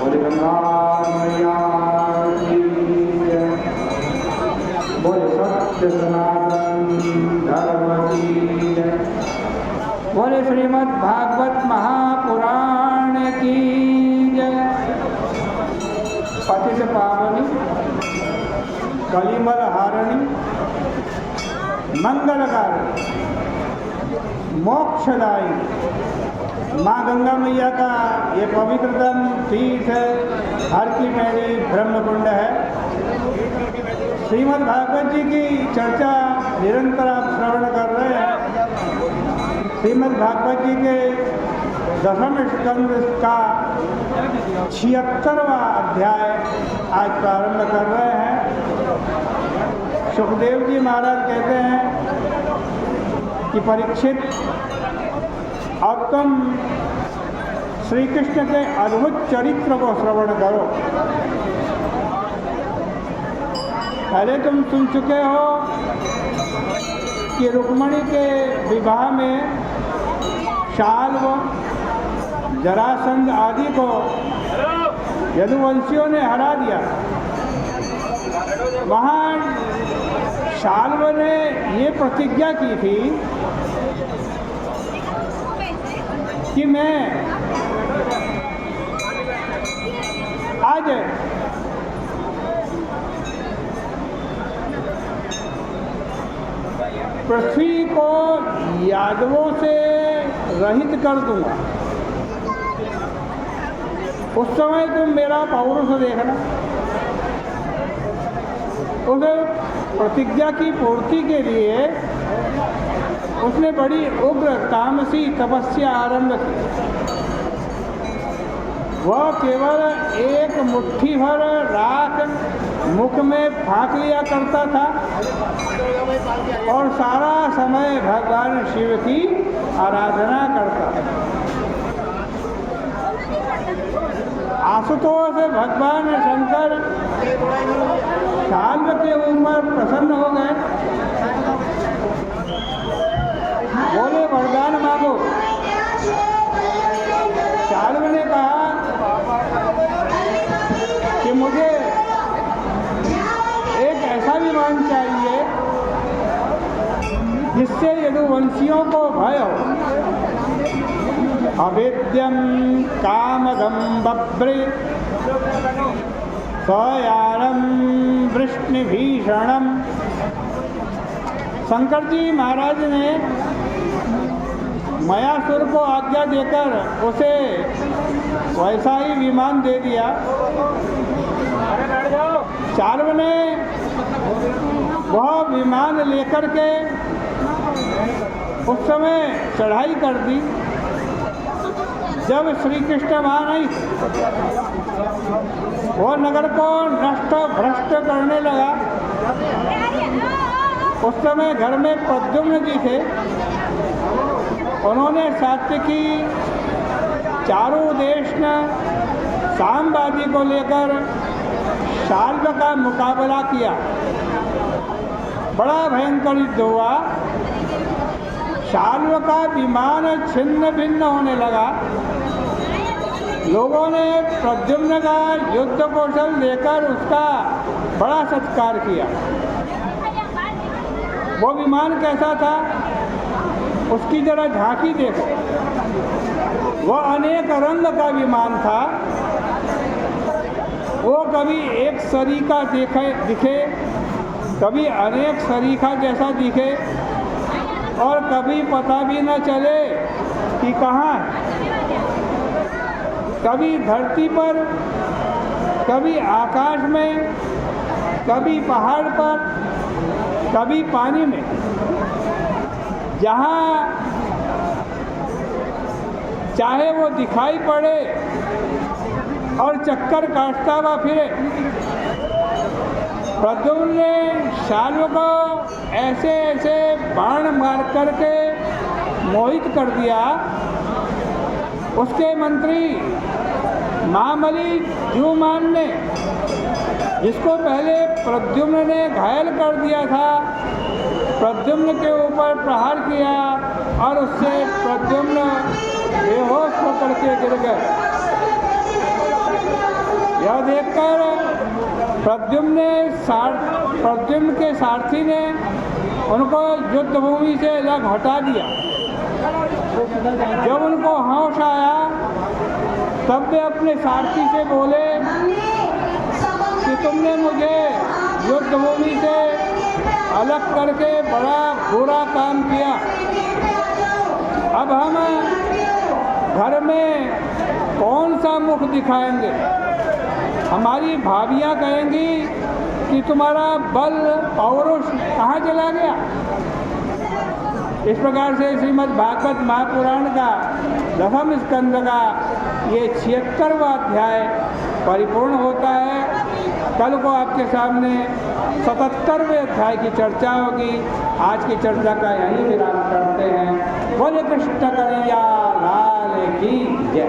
बोले गंगा मैया की जय। बोले सत्य सनातन धर्म की जय। बोले श्रीमद् भागवत महापुराण की जय। पतित पावनी कलिमल हारणी मंगलकारी मोक्षदायी माँ गंगा मैया का ये पवित्रतम तीर्थ हर की पहली ब्रह्मकुंड है। श्रीमद् भागवत जी की चर्चा निरंतर आप श्रवण कर रहे हैं। श्रीमद् भागवत जी के दशम स्कंद का 76वां अध्याय आज प्रारंभ कर रहे हैं। सुखदेव जी महाराज कहते हैं कि परीक्षित, अब तुम श्री कृष्ण के अद्भुत चरित्र को श्रवण करो। पहले तुम सुन चुके हो कि रुक्मिणी के विवाह में शाल्व, जरासंध आदि को यदुवंशियों ने हरा दिया। वहाँ शाल्व ने ये प्रतिज्ञा की थी कि मैं आज पृथ्वी को यादवों से रहित कर दूंगा। उस समय तुम मेरा पौरुष देखना। उस प्रतिज्ञा की पूर्ति के लिए उसने बड़ी उग्र तामसी तपस्या आरंभ की। वह केवल एक मुट्ठी भर राख मुख में फाँक लिया करता था और सारा समय भगवान शिव की आराधना करता था। आशुतोष भगवान शंकर शाल्व के ऊपर प्रसन्न हो गए। बोले वरदान मांगो। शाल्व ने कहा कि मुझे एक ऐसा विमान चाहिए जिससे यदुवंशियों को भय हो। अवेद्यम कामगम बभ्रे स्वयानम वृष्णिभीषणम। शंकर जी महाराज ने मयासुर को आज्ञा देकर उसे वैसा ही विमान दे दिया। शाल्व ने वह विमान लेकर के उस समय चढ़ाई कर दी। जब श्री कृष्ण वहाँ नहीं, वो नगर को नष्ट भ्रष्ट करने लगा। उस समय घर में प्रद्युम्न जी थे। उन्होंने सात्विकी, चारुदेशन, सामवादी को लेकर शाल्व का मुकाबला किया। बड़ा भयंकर युद्ध हुआ। शाल्व का विमान छिन्न भिन्न होने लगा। लोगों ने प्रद्युम्न का युद्ध कौशल देकर उसका बड़ा सत्कार किया। वो विमान कैसा था उसकी जरा झांकी देखो। वह अनेक रंग का विमान था। वो कभी एक सरीखा दिखे, कभी अनेक सरीखा जैसा दिखे और कभी पता भी न चले कि कहाँ है। कभी धरती पर, कभी आकाश में, कभी पहाड़ पर, कभी पानी में। जहाँ चाहे वो दिखाई पड़े और चक्कर काटता हुआ फिरे। प्रद्युम्न ने शाल्व को ऐसे ऐसे बाण मार करके मोहित कर दिया। उसके मंत्री महाबली द्युमान ने, जिसको पहले प्रद्युम्न ने घायल कर दिया था, प्रद्युम्न के ऊपर प्रहार किया और उससे प्रद्युम्न बेहोश होकर के गिर गए। देखकर प्रद्युम्न के सारथी ने उनको युद्ध भूमि से अलग हटा दिया। जब उनको होश आया तब वे अपने सारथी से बोले कि तुमने मुझे युद्ध भूमि से अलग करके बड़ा बुरा काम किया। अब हम घर में कौन सा मुख दिखाएंगे? हमारी भाभियाँ कहेंगी कि तुम्हारा बल पौरुष कहाँ चला गया। इस प्रकार से श्रीमद् भागवत महापुराण का दशम स्कंद का ये 76वां अध्याय परिपूर्ण होता है। कल को आपके सामने 77वें अध्याय की चर्चा होगी। आज की चर्चा का यही विराम करते हैं। बोले कृष्ण कन्हैया लाल की जय।